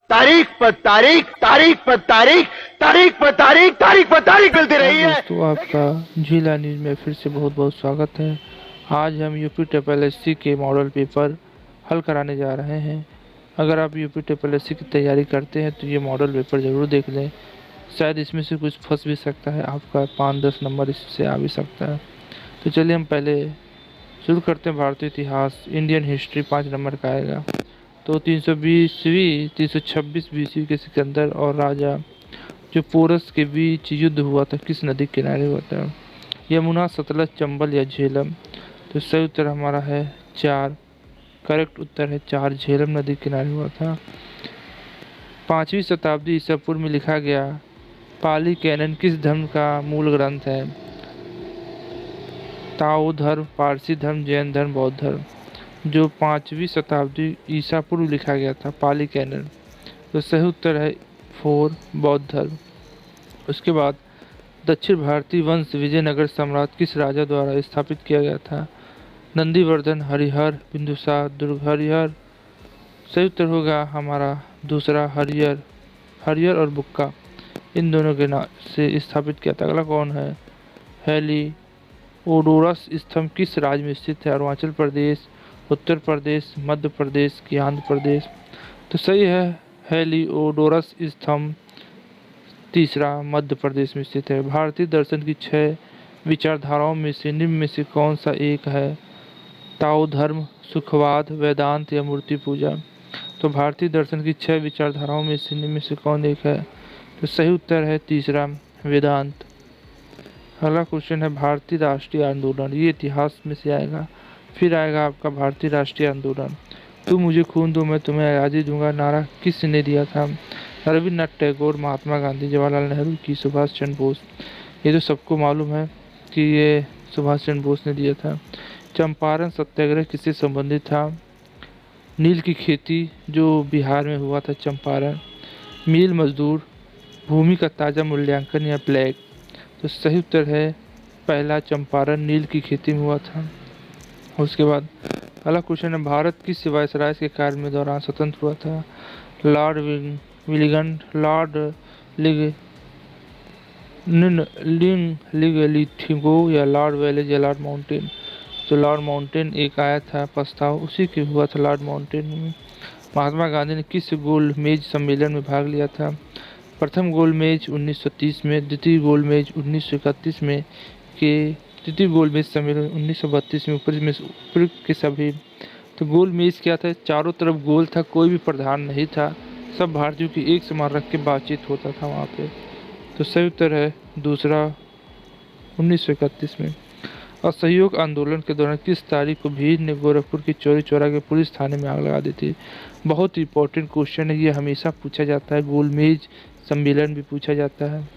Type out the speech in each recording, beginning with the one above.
तारीख पर तारीख, तारीख पर तारीख, तारीख पर तारीख, तारीख पर तारीख मिलती रही है। दोस्तों, आपका झीला न्यूज में फिर से बहुत बहुत स्वागत है। आज हम यूपी ट्रिपल एससी के मॉडल पेपर हल कराने जा रहे हैं। अगर आप यूपी ट्रिपल एससी की तैयारी करते हैं तो ये मॉडल पेपर ज़रूर देख लें। शायद इसमें से कुछ फंस भी सकता है, आपका 5-10 नंबर इससे आ भी सकता है। तो चलिए हम पहले शुरू करते हैं। भारतीय इतिहास, इंडियन हिस्ट्री 5 नंबर का आएगा। तो 320वीं 326 बीसी के सिकंदर और राजा जो पोरस के बीच युद्ध हुआ था किस नदी के किनारे हुआ था? यमुना, सतलज, चंबल या झेलम? तो सही उत्तर हमारा है 4। करेक्ट उत्तर है 4, झेलम नदी के किनारे हुआ था। 5वीं शताब्दी ईसा पूर्व में लिखा गया पाली कैनन किस धर्म का मूल ग्रंथ है? ताओ धर्म, पारसी धर्म, जैन धर्म, बौद्ध धर्म? जो 5वीं शताब्दी ईसा पूर्व लिखा गया था पाली कैनन, तो सही उत्तर है 4, बौद्ध धर्म। उसके बाद दक्षिण भारतीय वंश विजयनगर सम्राट किस राजा द्वारा स्थापित किया गया था? नंदीवर्धन, हरिहर, बिंदुसार, दुर्ग? हरिहर सही उत्तर होगा हमारा दूसरा, हरिहर। हरिहर और बुक्का इन दोनों के नाम से स्थापित किया था। अगला कौन है? हेलिओडोरस स्तंभ किस राज्य में स्थित है? अरुणाचल प्रदेश, उत्तर प्रदेश, मध्य प्रदेश की आंध्र प्रदेश? तो सही है हेलिओडोरस स्तंभ तीसरा मध्य प्रदेश में स्थित है। भारतीय दर्शन की 6 विचारधाराओं में से निम्न में से कौन सा एक है? ताओ धर्म, सुखवाद, वेदांत या मूर्ति पूजा? तो भारतीय दर्शन की 6 विचारधाराओं में से निम्न में से कौन एक है? तो सही उत्तर है तीसरा, वेदांत। अगला क्वेश्चन है भारतीय राष्ट्रीय आंदोलन, ये इतिहास में से आएगा। फिर आएगा आपका भारतीय राष्ट्रीय आंदोलन। तुम मुझे खून दो मैं तुम्हें आज़ादी दूंगा नारा किसने दिया था? रविन्द्रनाथ टैगोर, महात्मा गांधी, जवाहरलाल नेहरू की सुभाष चंद्र बोस? ये तो सबको मालूम है कि ये सुभाष चंद्र बोस ने दिया था। चंपारण सत्याग्रह किससे संबंधित था? नील की खेती जो बिहार में हुआ था, चंपारण? मील मजदूर, भूमि का ताज़ा मूल्यांकन या प्लेग? तो सही उत्तर है पहला, चंपारण, नील की खेती में हुआ था। उसके बाद अगला क्वेश्चन है भारत किस वायसराय के कार्य में दौरान स्वतंत्र हुआ था? लॉर्ड विलिगन, लॉर्ड लिगलिथिगो या लॉर्ड वेलेज या लॉर्ड माउंटेन? तो लॉर्ड माउंटेन एक आया था प्रस्ताव, उसी के हुआ था लॉर्ड माउंटेन में। महात्मा गांधी ने किस गोलमेज सम्मेलन में भाग लिया था? प्रथम गोलमेज 1930 में, द्वितीय गोलमेज 1931 में, के तृतीय गोलमेज सम्मेलन 1932 में, उपयुक्त के सभी? तो गोलमेज क्या था? चारों तरफ गोल था, कोई भी प्रधान नहीं था, सब भारतीयों की एक समान रख के बातचीत होता था वहाँ पे। तो सही उत्तर है दूसरा, 1931 में। असहयोग आंदोलन के दौरान किस तारीख को भीड़ ने गोरखपुर की चौरी चौरा के पुलिस थाने में आग लगा दी थी? बहुत इंपॉर्टेंट क्वेश्चन है, ये हमेशा पूछा जाता है, गोलमेज सम्मेलन भी पूछा जाता है।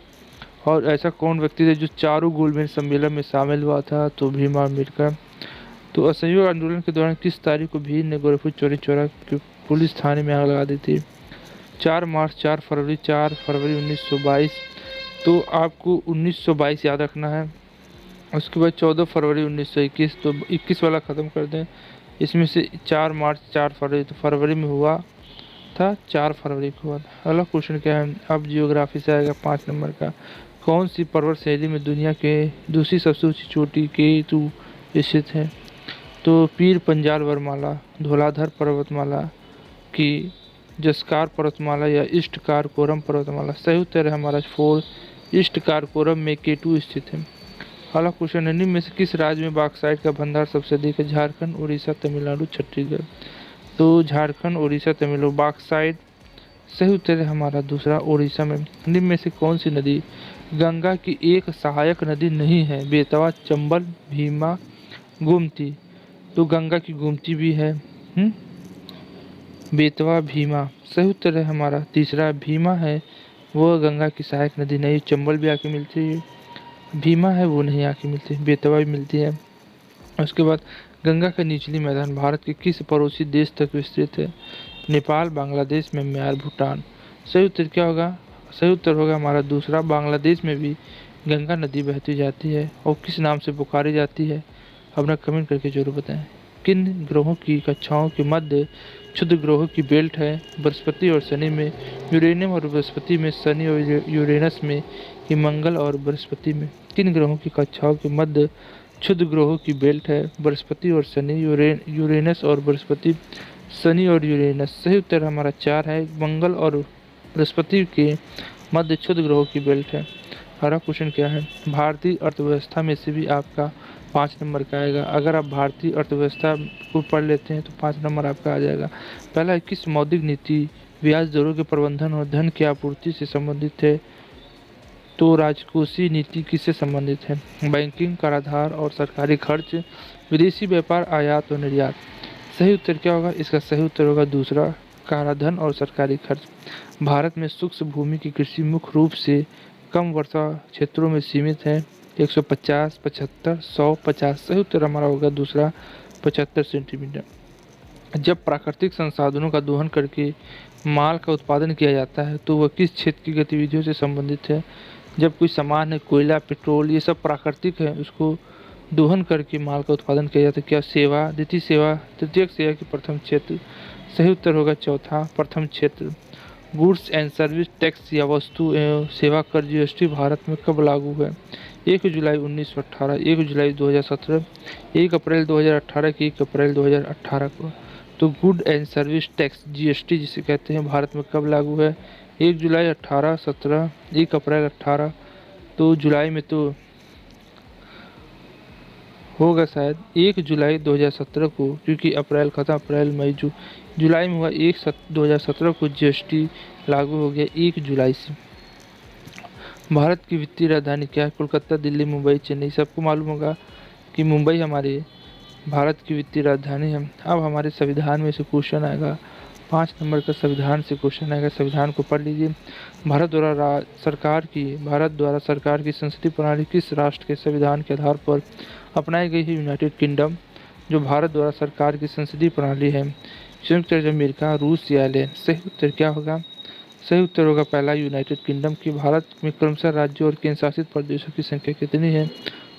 और ऐसा कौन व्यक्ति था जो चारों गोलमेज सम्मेलन में शामिल हुआ था? तो भीमा अम्बेडकर। तो असहयोग आंदोलन के दौरान किस तारीख को भीड़ ने गोरखपुर चौरी चौरा के पुलिस थाने में आग लगा दी थी? 4 मार्च, 4 फरवरी, 4 फरवरी 1922? तो आपको 1922 याद रखना है। उसके बाद 14 फरवरी 1921, तो 21 वाला ख़त्म कर दें। इसमें से 4 मार्च, 4 फरवरी, तो फरवरी में हुआ था, 4 फरवरी को हुआ था। अगला क्वेश्चन क्या है? अब जियोग्राफी से आएगा 5 नंबर का। कौन सी पर्वत श्रेणी में दुनिया के दूसरी सबसे ऊंची चोटी केतु स्थित है? तो पीर पंजाल वर्णमाला, धौलाधर पर्वतमाला की, जस्कार पर्वतमाला या ईस्ट कारकोरम पर्वतमाला? सही उत्तर है हमारा 4, ईस्ट कारकोरम में केटू स्थित है। अगला क्वेश्चन है निम्न में से किस राज्य में बॉक्साइट का भंडार सबसे अधिक है? झारखंड, उड़ीसा, तमिलनाडु, छत्तीसगढ़? तो झारखंड, उड़ीसा, तमिलनाडु बॉक्साइट। सही उत्तर है हमारा दूसरा, उड़ीसा में। निम्न में से कौन सी नदी गंगा की एक सहायक नदी नहीं है? बेतवा, चंबल, भीमा, गोमती? तो गंगा की गोमती भी है, बेतवा, भीमा? सही उत्तर है हमारा तीसरा, भीमा है वो गंगा की सहायक नदी नहीं। चंबल भी आके मिलती है, भीमा है वो नहीं आके मिलती, बेतवा भी मिलती है। उसके बाद गंगा का निचली मैदान भारत के किस पड़ोसी देश तक विस्तृत है? नेपाल, बांग्लादेश, म्यांमार, भूटान? सही उत्तर क्या होगा? सही उत्तर होगा हमारा दूसरा, बांग्लादेश में भी गंगा नदी बहती जाती है और किस नाम से पुकारी जाती है? अपना कमेंट करके जरूर बताएं। किन ग्रहों की कक्षाओं के मध्य क्षुद्र ग्रहों की बेल्ट है। बृहस्पति और शनि में यूरेनियम और बृहस्पति में शनि और यूरेनस में कि मंगल और बृहस्पति में। तीन ग्रहों की कक्षाओं के मध्य क्षुद्र ग्रहों की बेल्ट है। बृहस्पति और शनि, यूरेनस और बृहस्पति, शनि और यूरेनस। सही उत्तर हमारा 4 है। मंगल और बृहस्पति के मध्य क्षुद्र ग्रहों की बेल्ट है। हमारा क्वेश्चन क्या है? भारतीय अर्थव्यवस्था में से भी आपका 5 नंबर का आएगा। अगर आप भारतीय अर्थव्यवस्था को पढ़ लेते हैं तो 5 नंबर आपका आ जाएगा। पहला है, किस मौद्रिक नीति ब्याज दरों के प्रबंधन और धन की आपूर्ति से संबंधित है? तो राजकोषीय नीति किससे संबंधित है? बैंकिंग, कराधान और सरकारी खर्च, विदेशी व्यापार, आयात और निर्यात। सही उत्तर क्या होगा? इसका सही उत्तर होगा दूसरा, कराधान और सरकारी खर्च। भारत में शुष्क भूमि की कृषि मुख्य रूप से कम वर्षा क्षेत्रों में सीमित है। 150, 75, 100, 50। सही उत्तर हमारा होगा दूसरा, 75 सेंटीमीटर। जब प्राकृतिक संसाधनों का दोहन करके माल का उत्पादन किया जाता है तो वह किस क्षेत्र की गतिविधियों से संबंधित है? जब कोई सामान है, कोयला, पेट्रोल, ये सब प्राकृतिक है, उसको दोहन करके माल का उत्पादन किया जाता है। क्या सेवा, द्वितीय सेवा, तृतीयक सेवा की प्रथम क्षेत्र? सही उत्तर होगा चौथा, प्रथम क्षेत्र। गुड्स एंड सर्विस टैक्स या वस्तु एवं सेवा कर जीएसटी भारत में कब लागू है? 1 जुलाई 1918, 1 जुलाई 2017, 1 अप्रैल 2018 की 1 अप्रैल 2018 को। तो good and service tax GST जिसे कहते हैं भारत में कब लागू है? 1 जुलाई 18, 17, 1 अप्रैल 18। तो जुलाई में तो होगा शायद 1 जुलाई 2017 को, क्योंकि अप्रैल खत्म, अप्रैल मई जुलाई में हुआ। 2017 को जीएसटी लागू हो गया 1 जुलाई से। भारत की वित्तीय राजधानी क्या है? कोलकाता, दिल्ली, मुंबई, चेन्नई। सबको मालूम होगा कि मुंबई हमारे भारत की वित्तीय राजधानी है। अब हमारे संविधान में से क्वेश्चन आएगा, 5 नंबर का संविधान से क्वेश्चन आएगा। संविधान को पढ़ लीजिए। भारत द्वारा सरकार की संसदीय प्रणाली किस राष्ट्र के संविधान के आधार पर अपनाई गई है? United kingdom. जो भारत द्वारा सरकार की संसदीय प्रणाली है, संयुक्त राज्य अमेरिका, रूस या आयरलैंड। सही उत्तर क्या होगा? सही उत्तर होगा पहला, यूनाइटेड किंगडम। की भारत में क्रमशः राज्यों और केंद्र शासित प्रदेशों की संख्या कितनी है?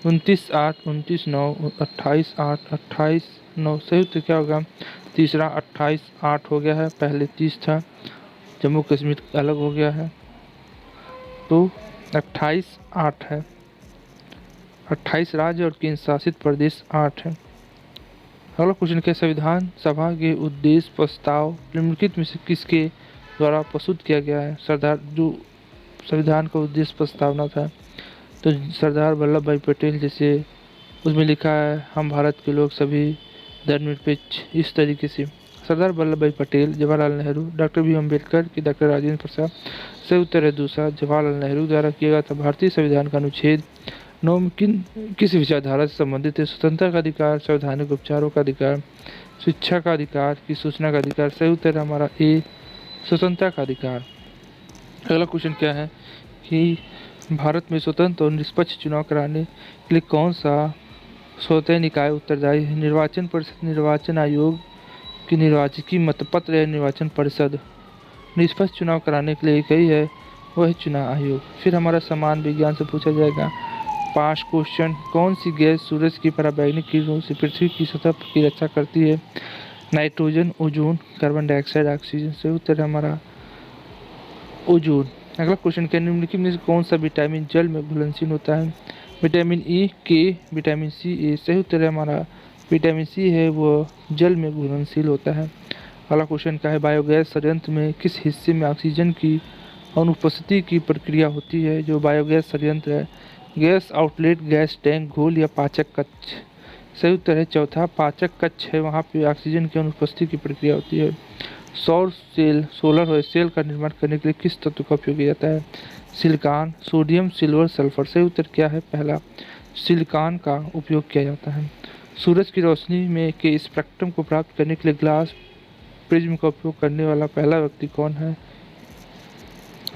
29, 8, 29, 9, 28, 8, 28, 9। सही उत्तर क्या होगा? तीसरा, 28, 8 हो गया है, पहले 30 था, जम्मू कश्मीर अलग हो गया है, तो 28, 8 है। 28 राज्य और केंद्र शासित प्रदेश 8 है। अगला क्वेश्चन क्या? संविधान सभा के उद्देश्य प्रस्ताव निम्नलिखित में से किसके द्वारा प्रस्तुत किया गया है? जो संविधान का उद्देश्य प्रस्तावना था, तो सरदार वल्लभ भाई पटेल, जैसे उसमें लिखा है, हम भारत के लोग सभी धर्मनिरपेक्ष, इस तरीके से। सरदार वल्लभ भाई पटेल, जवाहरलाल नेहरू, डॉक्टर बी अम्बेडकर की डॉक्टर राजेंद्र प्रसाद। सही उत्तर है दूसरा, जवाहरलाल नेहरू द्वारा किया गया था। भारतीय संविधान का अनुच्छेद 9 किस विचारधारा से संबंधित है? स्वतंत्रता का अधिकार, संवैधानिक उपचारों का अधिकार, शिक्षा का अधिकार की सूचना का अधिकार। सही उत्तर हमारा ए, स्वतंत्रता का अधिकार। अगला क्वेश्चन क्या है कि भारत में स्वतंत्र और निष्पक्ष चुनाव कराने के लिए कौन सा स्वतः निकाय उत्तरदायी है? निर्वाचन परिषद, निर्वाचन आयोग की निर्वाचकी मतपत्र या निर्वाचन परिषद। निष्पक्ष चुनाव कराने के लिए एक ही है, वह चुनाव आयोग। फिर हमारा समान विज्ञान से पूछा जाएगा 5 क्वेश्चन। कौन सी गैस सूरज की पराबैंगनी किरणों से पृथ्वी की सतह की रक्षा करती है? Nitrogen, ozone, carbon dioxide, oxygen. सही उत्तर है हमारा ओजोन। अगला क्वेश्चन क्या? निम्नलिखित में से कौन सा विटामिन जल में घुलनशील होता है? विटामिन ई, के, विटामिन सी, ए। सही उत्तर है हमारा विटामिन सी है, वो जल में घुलनशील होता है। अगला क्वेश्चन क्या है? बायोगैस संयंत्र में किस हिस्से में ऑक्सीजन की अनुपस्थिति की प्रक्रिया होती है? जो बायोगैस संयंत्र है, गैस आउटलेट, गैस टैंक, घोल या पाचक कक्ष। सही उत्तर है चौथा, पाचक कक्ष है, वहाँ पे ऑक्सीजन की अनुपस्थिति की प्रक्रिया होती है। सोलर सेल का निर्माण करने के लिए किस तत्व का उपयोग किया जाता है? Silicon, sodium, silver, sulphur. सही उत्तर क्या है? पहला, सिलिकॉन का उपयोग किया जाता है। सूरज की रोशनी में के स्पेक्ट्रम को प्राप्त करने के लिए ग्लास प्रिज्म का उपयोग करने वाला पहला व्यक्ति कौन है?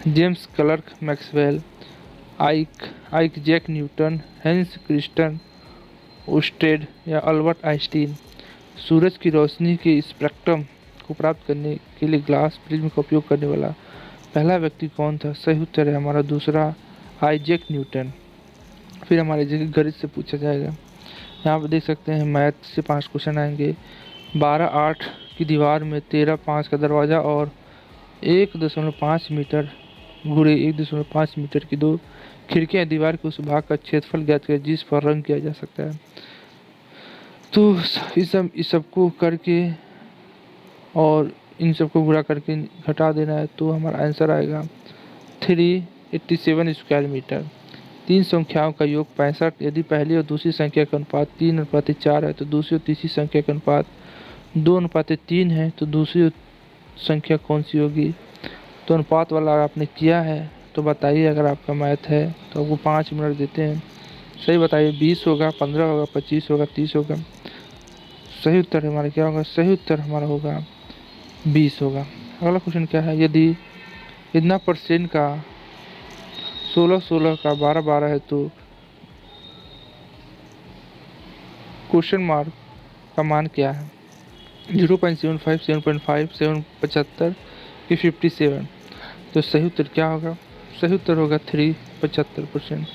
James clerk Maxwell, Isaac Newton, hence Christian ousted या अल्बर्ट आइंस्टीन। सूरज की रोशनी के स्पेक्ट्रम को प्राप्त करने के लिए ग्लास प्रिज्म का उपयोग करने वाला पहला व्यक्ति कौन था? सही उत्तर है हमारा दूसरा, आइजैक न्यूटन। फिर हमारे जगह गणित से पूछा जाएगा। यहाँ पर देख सकते हैं मैथ से 5 क्वेश्चन आएंगे। 12, 8, की दीवार में 13.5 का दरवाज़ा और 1.5 मीटर घुरे 1.5 मीटर की 2 खिड़कियाँ दीवार के उस भाग का क्षेत्रफल ज्ञात करें जिस पर रंग किया जा सकता है। तो इस सबको करके और इन सबको गुणा करके घटा देना है तो हमारा आंसर आएगा 387 स्क्वायर मीटर। तीन संख्याओं का योग 65। यदि पहली और दूसरी संख्या का अनुपात 3:4 है तो दूसरी और तीसरी संख्या का अनुपात 2:3 है तो दूसरी संख्या कौन सी होगी। तो अनुपात वाला आपने किया है तो बताइए, अगर आपका मैथ है तो आपको 5 मिनट देते हैं, सही बताइए। 20 होगा, 15 होगा, 25 होगा, 30 होगा। सही उत्तर हमारा क्या होगा? सही उत्तर हमारा होगा 20 होगा। अगला क्वेश्चन क्या है? यदि इतना परसेंट का 16 का 12 है तो क्वेश्चन मार्क का मान क्या है? 0.75, 7.5, 7.75 कि 57। तो सही उत्तर क्या होगा? सही उत्तर होगा 3.75%।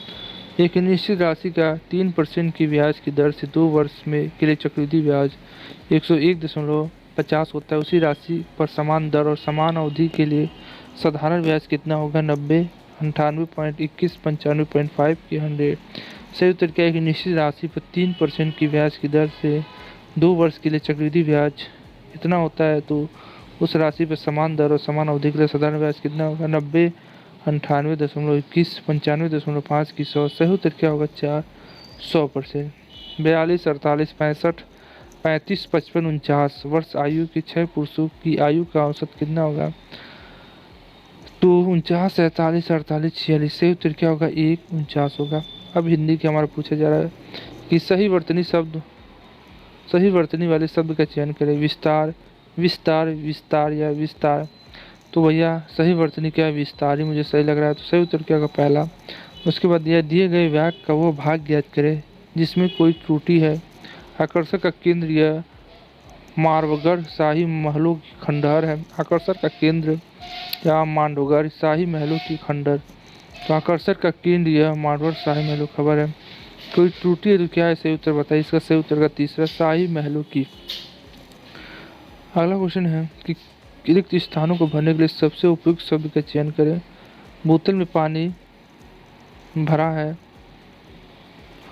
एक निश्चित राशि का 3% की ब्याज की दर से 2 वर्ष में के लिए चक्रवृद्धि ब्याज 101.50 होता है। उसी राशि पर समान दर और समान अवधि के लिए साधारण ब्याज कितना होगा? 90, 98.21, 95.5 की 100। सही उत्तर क्या है कि निश्चित राशि पर 3% की ब्याज की दर से 2 वर्ष के लिए चक्रवृद्धि ब्याज इतना होता है तो उस राशि पर समान दर और समान अवधि के लिए साधारण ब्याज कितना होगा? 90, 98.21, 95.5 की 100। सही उत्तर क्या होगा? 100%। 42, 48, 65, 35, 55, 49 वर्ष आयु के 6 पुरुषों की आयु का औसत कितना होगा? तो 49, 47, 48, 46। सही उत्तर क्या होगा? 1:49 होगा। अब हिंदी के हमारा पूछा जा रहा है कि सही वर्तनी वाले शब्द का चयन करें। विस्तार, विस्तार, विस्तार या विस्तार। तो भैया सही वर्तनी क्या है? विस्तार ही मुझे सही लग रहा है। तो सही उत्तर क्या होगा? पहला। उसके बाद यह दिए गए वाक्य का वो भाग ज्ञात करें जिसमें कोई त्रुटि है। आकर्षण का केंद्र यह मारवगढ़ शाही महलों की खंडहर है। आकर्षण का केंद्र या मांडवगढ़ शाही महलों की खंडहर। तो आकर्षण का केंद्र यह मारवगढ़ शाही महलों खबर है। कोई त्रुटि है तो क्या है? सही उत्तर बताइए। इसका सही उत्तर का तीसरा, शाही महलों की। अगला क्वेश्चन है कि रिक्त स्थानों को भरने के लिए सबसे उपयुक्त शब्द का चयन करें। बोतल में पानी भरा है,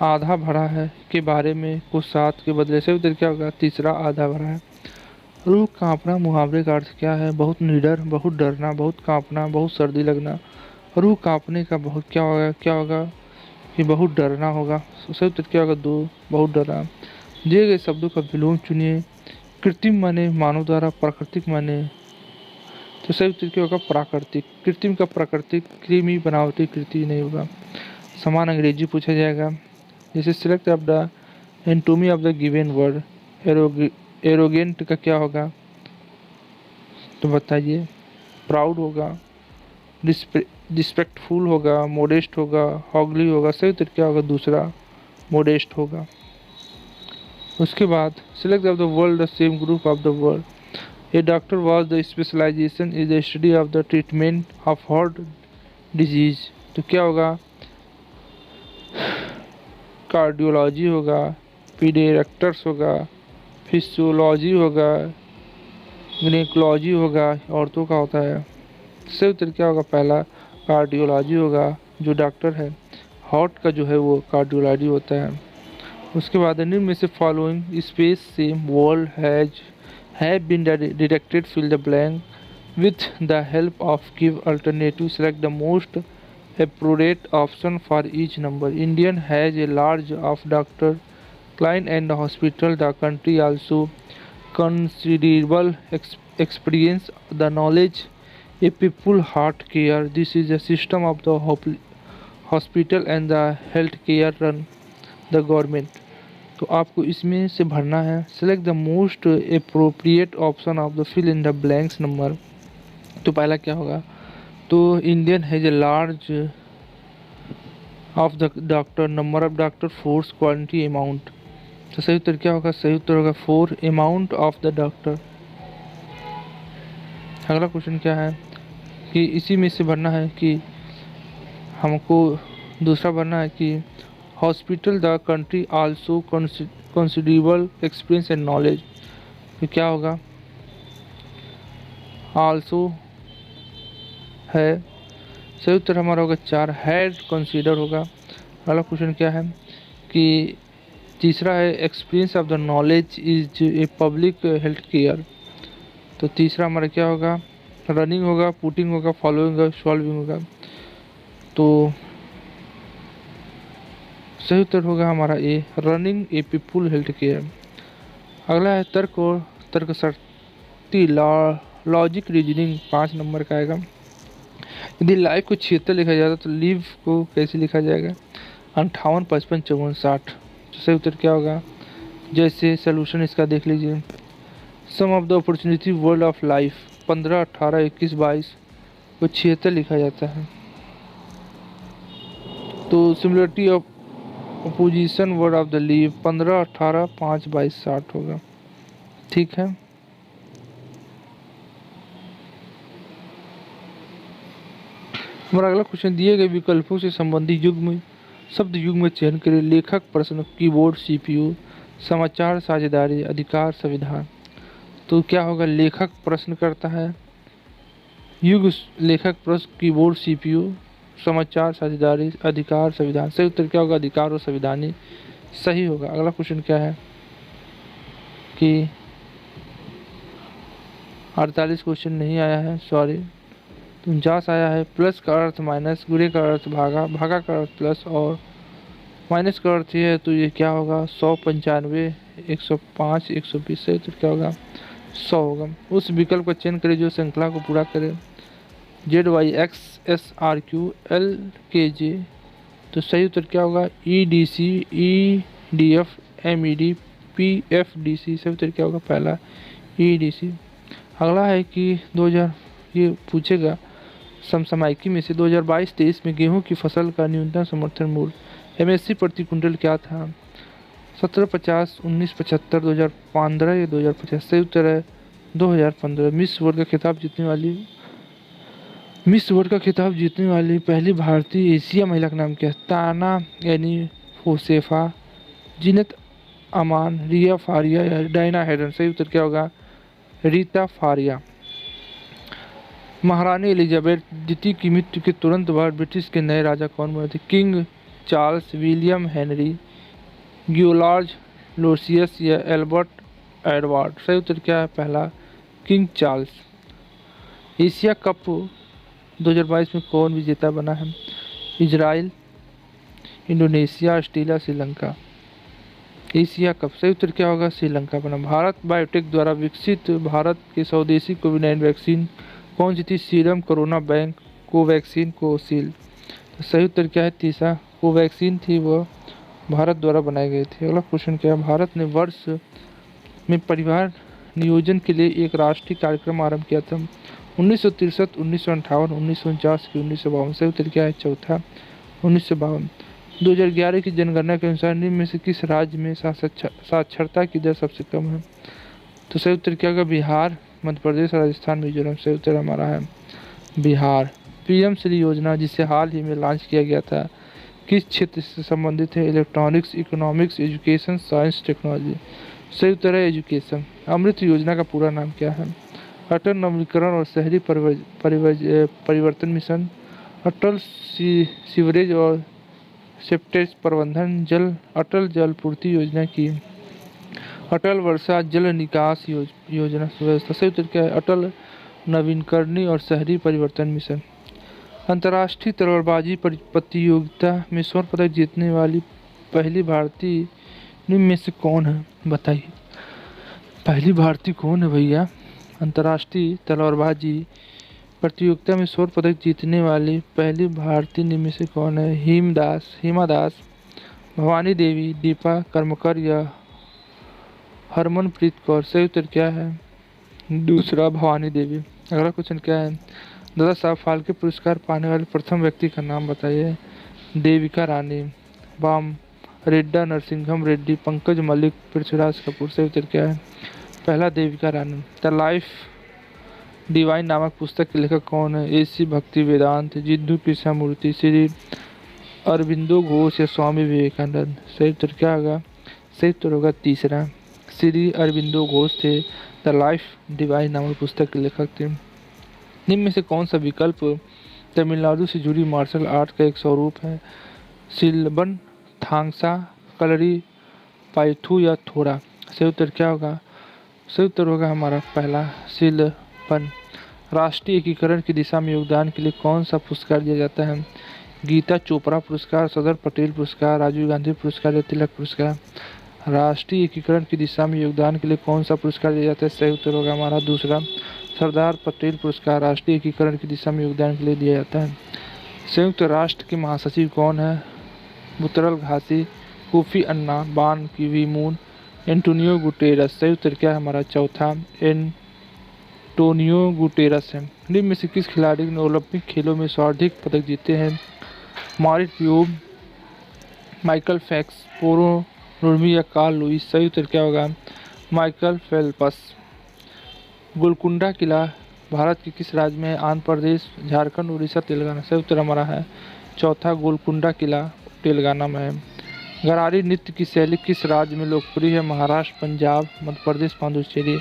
आधा भरा है के बारे में को 7 के बदले। सही उत्तर क्या होगा? तीसरा, आधा भरा है। रूह कांपना मुहावरे का अर्थ क्या है? बहुत निडर, बहुत डरना, बहुत कांपना, बहुत सर्दी लगना। रूह कांपने का बहुत क्या होगा कि बहुत डरना होगा। सही उत्तर क्या होगा? 2, बहुत डरना। दिए गए शब्दों का विलोम चुनिए। कृत्रिम माने मानव द्वारा, प्राकृतिक माने। तो सही उत्तर क्या होगा? प्राकृतिक। कृत्रिम का प्राकृतिक, कृमि बनावटी, कृति नहीं होगा। समान अंग्रेजी पूछा जाएगा। जैसे select of the antonym of the given word. Arrogant का क्या होगा? तो बताइए। प्राउड होगा, डिस्पेक्टफुल होगा, मोडेस्ट होगा, हॉगली होगा। सही उत्तर क्या होगा? दूसरा, मोडेस्ट होगा। उसके बाद select of the world the same group of the world. A doctor was the specialisation is the study of the treatment of heart disease. तो क्या होगा? कार्डियोलॉजी होगा, पीडियाट्रिक्स होगा, फिजियोलॉजी होगा, गिनेकोलॉजी होगा, औरतों का होता है। सही उत्तर क्या होगा? पहला, कार्डियोलॉजी होगा। जो डॉक्टर है हार्ट का जो है वो कार्डियोलॉजी होता है। उसके बाद निम्न में से फॉलोइंग स्पेस से world have been detected, fill the blank with the help of give alternative, select the most appropriate option for each number. Indian has a large of doctor client and hospital. The country also considerable experience the knowledge a people heart care. This is a system of the hospital and the health care run the government. तो आपको इसमें से भरना है। Select the most appropriate option of the fill in the blanks number. तो पहला क्या होगा? तो Indian has a large of the doctor, number of doctor, force, quantity, amount. तो सही उत्तर क्या होगा? सही उत्तर होगा 4, अमाउंट ऑफ द डॉक्टर। अगला क्वेश्चन क्या है कि इसी में से भरना है कि हमको दूसरा भरना है कि hospital the country also considerable experience and knowledge. तो क्या होगा? आल्सो है। सही उत्तर हमारा होगा 4, हैड कंसीडर होगा। अगला क्वेश्चन क्या है कि तीसरा है experience of the knowledge is a public health care. तो तीसरा हमारा क्या होगा, रनिंग होगा, पुटिंग होगा, फॉलोइंग होगा, सॉल्विंग होगा। तो सही उत्तर होगा हमारा A, running a people health care. अगला है तर्क और तर्क शक्ति, लॉजिक रीजनिंग 5 नंबर का आएगा। यदि लाइफ को 76 लिखा जाता तो लीव को कैसे लिखा जाएगा, 58, 55, 54, 60। तो सही उत्तर क्या होगा, जैसे सोल्यूशन इसका देख लीजिए। Sum of the opportunity world of life 15, 18, 21, 22 को 76 लिखा जाता है। तो similarity of opposition word of the leave 15, 18, 5, 22, 60 होगा। ठीक है, हमारा अगला क्वेश्चन दिए गए विकल्पों से संबंधित युग्म शब्द युग्म चयन करें। लेखक प्रश्न, कीबोर्ड, सीपीयू, समाचार, साझेदारी, अधिकार, संविधान। तो क्या होगा, लेखक प्रश्न करता है, युग लेखक प्रश्न, कीबोर्ड, सीपीयू, समाचार, साझेदारी, अधिकार, संविधान। सही उत्तर क्या होगा, अधिकार और संविधान ही सही होगा। अगला क्वेश्चन क्या है कि 48 क्वेश्चन नहीं आया है, सॉरी। 49 आया है। प्लस का अर्थ माइनस, गुणे का अर्थ भागा, भागा का अर्थ प्लस और माइनस का अर्थ ये है, तो ये क्या होगा 100, 95, 105, 120। सही उत्तर क्या होगा 100 होगा। उस विकल्प का चयन करें जो श्रृंखला को पूरा करे, ZYXSRQLKJ। तो सही उत्तर क्या होगा EDC, EDF, MED, PFDC। सही उत्तर क्या होगा पहला EDC। अगला है कि 2000 ये पूछेगा समसामयिकी में से 2022-23 में गेहूं की फसल का न्यूनतम समर्थन मूल्य MSP प्रति कुंटल क्या था, 1750, 1975, 2015 या 2050। सही उत्तर है 2015। मिस वर्ल्ड का खिताब जीतने वाली पहली भारतीय एशिया महिला का नाम क्या है, ताना यानी होसेफा, जीनत अमान, रिया फारिया या डायना हैडन। सही उत्तर क्या होगा रीता फारिया। महारानी एलिजाबेथ द्वितीय की मृत्यु के तुरंत बाद ब्रिटिश के नए राजा कौन बने थे, किंग चार्ल्स, विलियम हेनरी, गियोलार्ज लोसियस या एल्बर्ट एडवर्ड। सही उत्तर क्या है पहला किंग चार्ल्स। एशिया कप 2022 में कौन विजेता बना है, Israel, Indonesia, Australia, Sri Lanka. Asia cup सही उत्तर क्या होगा श्रीलंका बना। भारत बायोटेक द्वारा विकसित भारत के स्वदेशी कोविड-19 वैक्सीन कौन सी थी, सीरम, कोरोना बैंक, कोवैक्सीन, कोशील्ड। तो सही उत्तर क्या है तीसरा कोवैक्सीन थी, वह भारत द्वारा बनाई गई थी। अगला क्वेश्चन क्या है, भारत ने वर्ष में परिवार नियोजन के लिए एक राष्ट्रीय कार्यक्रम आरंभ किया था, 1963, 1958, 1949 की 1952। सही उत्तर क्या है चौथा 1952। 2011 की जनगणना के अनुसार निम्न में से किस राज्य में साक्षरता की दर सबसे कम है, तो सही उत्तर क्या होगा बिहार, मध्य प्रदेश, राजस्थान, मिजोरम। सही उत्तर हमारा है बिहार। PM श्री योजना जिसे हाल ही में लॉन्च किया गया था किस क्षेत्र से संबंधित है, electronics, economics, education, science, technology. सही उत्तर है एजुकेशन। अमृत योजना का पूरा नाम क्या है, अटल नवीकरण और शहरी परिवर्तन मिशन, अटल सीवरेज और सेप्टेज प्रबंधन, अटल जल पूर्ति योजना की, अटल वर्षा जल निकास योजना व्यवस्था। सही उत्तर क्या है अटल नवीकरणीय और शहरी परिवर्तन मिशन। अंतर्राष्ट्रीय तलवारबाजी प्रतियोगिता में स्वर्ण पदक जीतने वाली पहली भारतीय निम्न में से कौन है, बताइए पहली भारतीय कौन है भैया। अंतर्राष्ट्रीय तलवारबाजी प्रतियोगिता में स्वर्ण पदक जीतने वाली पहली भारतीय निम्न में से कौन है, हिमा दास, भवानी देवी, दीपा कर्मकर या हरमनप्रीत कौर। सही उत्तर क्या है दूसरा भवानी देवी। अगला क्वेश्चन क्या है, दादा साहब फाल्के पुरस्कार पाने वाले प्रथम व्यक्ति का नाम बताइए, देविका रानी, बाम रेड्डा नरसिंघम रेड्डी, पंकज मलिक, पृथ्वीराज कपूर। सही उत्तर क्या है पहला Devika Rani. The life divine नामक पुस्तक के लेखक कौन है, AC भक्ति वेदांत, जिद्दू कृष्णमूर्ति, श्री अरविंदो घोष या स्वामी विवेकानंद। सही उत्तर क्या होगा, सही उत्तर होगा तीसरा श्री अरविंदो घोष थे, द लाइफ डिवाइन नामक पुस्तक के लेखक थे। निम्न में से कौन सा विकल्प तमिलनाडु से जुड़ी मार्शल आर्ट का एक स्वरूप है? सिलबन, थांगसा, कलरी, पाइथू या थोड़ा? सही उत्तर क्या होगा? सही उत्तर होगा हमारा पहला सिलबन। राष्ट्रीय एकीकरण की दिशा में योगदान के लिए कौन सा पुरस्कार दिया जाता है? गीता चोपड़ा पुरस्कार, सरदार पटेल पुरस्कार, राजीव गांधी पुरस्कार या तिलक पुरस्कार? राष्ट्रीय एकीकरण की दिशा में योगदान के लिए कौन सा पुरस्कार दिया जाता है? सही उत्तर होगा हमारा दूसरा सरदार पटेल पुरस्कार राष्ट्रीय एकीकरण की दिशा में योगदान के लिए दिया जाता है। संयुक्त राष्ट्र के महासचिव कौन है? बुतरल घासी, कोफी अन्ना, बान की मून, एंटोनियो गुटेरस? सही उत्तर क्या है हमारा? चौथा एंटोनियो गुटेरस है। निम्न में से किस खिलाड़ी ने ओलंपिक खेलों में सर्वाधिक पदक जीते हैं? मारिट प्यूब, माइकल फेल्प्स, पोरो नुर्मी या कार्ल लुईस? सही उत्तर क्या होगा? Michael Phelps. गोलकुंडा किला भारत के किस राज्य में है? आंध्र प्रदेश, झारखंड, उड़ीसा, तेलंगाना? सही उत्तर हमारा है चौथा गोलकुंडा किला तेलंगाना में है। गरारी नृत्य की शैली किस राज्य में लोकप्रिय है? महाराष्ट्र, पंजाब, मध्य प्रदेश, पांडुचेरी?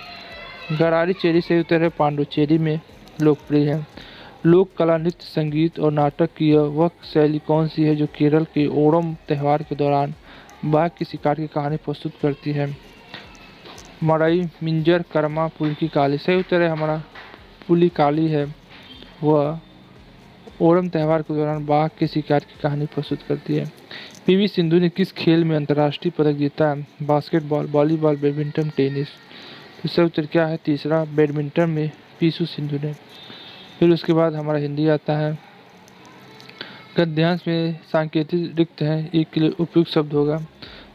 गरारी चेरी सही उत्तर है पांडुचेरी में लोकप्रिय है। लोक कला, नृत्य, संगीत और नाटक की वह शैली कौन सी है जो केरल के ओणम त्यौहार के दौरान बाघ की शिकार की कहानी प्रस्तुत करती है? मड़ई, मिंजर, कर्मा, पुलिकाली? सही उत्तर है हमारा पुलिकाली है, वह ओणम त्यौहार के दौरान बाघ के शिकार की कहानी प्रस्तुत करती है। पीवी सिंधु ने किस खेल में अंतर्राष्ट्रीय पदक जीता है? Basketball, volleyball, badminton, tennis? तो सही उत्तर क्या है? तीसरा बैडमिंटन में पीवी सिंधु ने। फिर उसके बाद हमारा हिंदी आता है। गद्यांश में सांकेतिक रिक्त है, एक के लिए उपयुक्त शब्द होगा।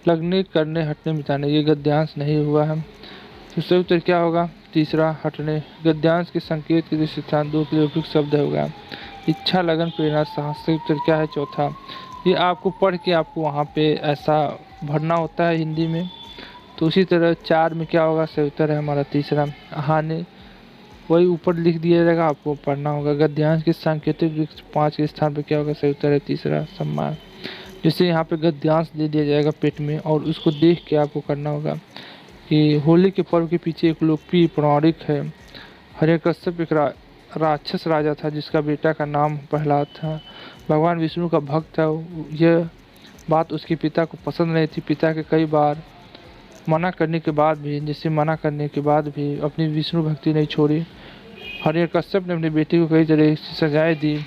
लगने, करने, हटने, मिटाने, ये गद्यांश नहीं हुआ है। तो सही उत्तर क्या होगा? तीसरा हटने। गद्यांश के संकेत के दृष्टि स्थान दो के लिए उपयुक्त शब्द होगा। इच्छा, लगन, प्रेरणा, साहस? सही उत्तर क्या है? चौथा। ये आपको पढ़ के आपको वहाँ पे ऐसा भरना होता है हिंदी में। तो उसी तरह चार में क्या होगा? सही उत्तर है हमारा तीसरा आहाने, वही ऊपर लिख दिया जाएगा, आपको पढ़ना होगा। गद्यांश के सांकेतिक 5 के स्थान पर क्या होगा? सही उत्तर है तीसरा सम्मान। जैसे यहाँ पे गद्यांश दे दिया जाएगा पेट में और उसको देख के आपको करना होगा कि होली के पर्व के पीछे एक लोकप्रिय पौराणिक है। हिरण्यकश्यप एक राक्षस राजा था जिसका बेटा का नाम प्रहलाद था। भगवान विष्णु का भक्त था। यह बात उसके पिता को पसंद नहीं थी। पिता के कई बार मना करने के बाद भी अपनी विष्णु भक्ति नहीं छोड़ी। हिरण्यकश्यप ने अपने बेटे को कई तरह की सजाएं दी।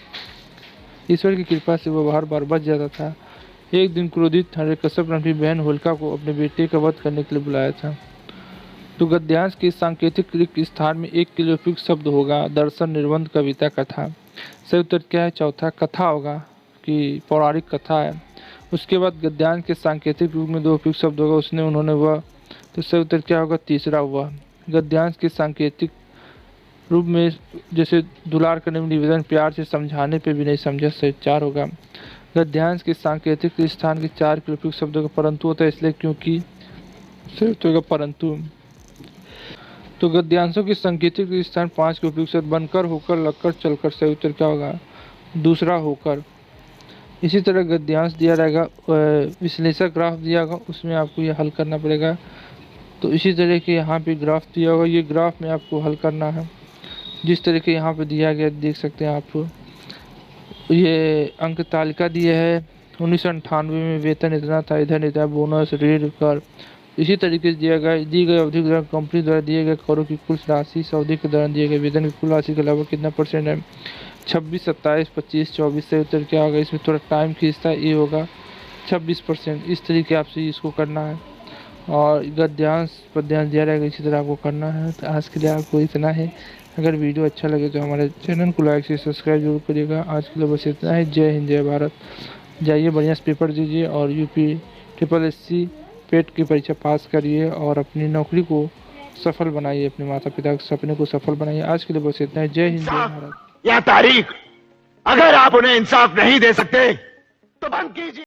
ईश्वर की कृपा से वह बार बच जाता था। एक दिन क्रोधित हिरण्यकश्यप ने अपनी बहन होलिका को अपने बेटे का वध करने के लिए बुलाया था। तो गद्यांश के सांकेतिक रिक्त स्थान में एक के लिए उपयुक्त शब्द होगा। दर्शन, निर्बंध, कविता, कथा? सही उत्तर क्या है? चौथा कथा होगा कि पौराणिक कथा है। उसके बाद गद्यांश के सांकेतिक रूप में दो उपयुक्त शब्द होगा, उसने, उन्होंने, वह। तो सही उत्तर क्या होगा? तीसरा वह। गद्यांश के सांकेतिक रूप में जैसे दुलार करने में, निवेदन, प्यार से समझाने पे भी नहीं समझा, सही 4 होगा। गद्यांश के सांकेतिक स्थान के 4 के उपयुक्त शब्दों का परंतु होता है, इसलिए क्योंकि सही उत्तर होगा परंतु। तो गद्यांशों के सांकेतिक स्थान 5 के उपयुक्त शब्द बनकर, होकर, लगकर, चलकर? सही उत्तर क्या होगा? दूसरा होकर। इसी तरह गद्यांश दिया रहेगा, विश्लेषक ग्राफ दिया होगा, उसमें आपको ये हल करना पड़ेगा। तो इसी तरह के यहाँ पे ग्राफ दिया होगा, ये ग्राफ में आपको हल करना है जिस तरह के यहाँ पे दिया गया, देख सकते हैं आप। ये अंक तालिका दी है। 1998 में वेतन इतना था, इधर इतना, बोनस, ऋण, कर। इसी तरीके से दिया गया, दी गई अवधि के दौरान कंपनी द्वारा दिए गए करों की कुल राशि, इस अवधि के दौरान दिए गए वेतन की कुल राशि के अलावा कितना % है? 26, 27, 25, 24? से उत्तर क्या होगा? इसमें थोड़ा टाइम खींचता है, ये होगा 26%। इस तरीके आपसे इसको करना है और गद्यांश पद्यांश दिया रहेगा, इसी तरह आपको करना है। तो आज के लिए आपको इतना है। अगर वीडियो अच्छा लगे तो हमारे चैनल को लाइक से सब्सक्राइब जरूर करिएगा। आज के लिए बस इतना है। जय हिंद, जय भारत। जाइए बढ़िया से पेपर दीजिए और यूपी SSC पेट की परीक्षा पास करिए और अपनी नौकरी को सफल बनाइए, अपने माता पिता के सपने को सफल बनाइए। आज के लिए बस इतना है। जय हिंद, जय भारत। या तारीख, अगर आप उन्हें इंसाफ नहीं दे सकते तो बंद कीजिए।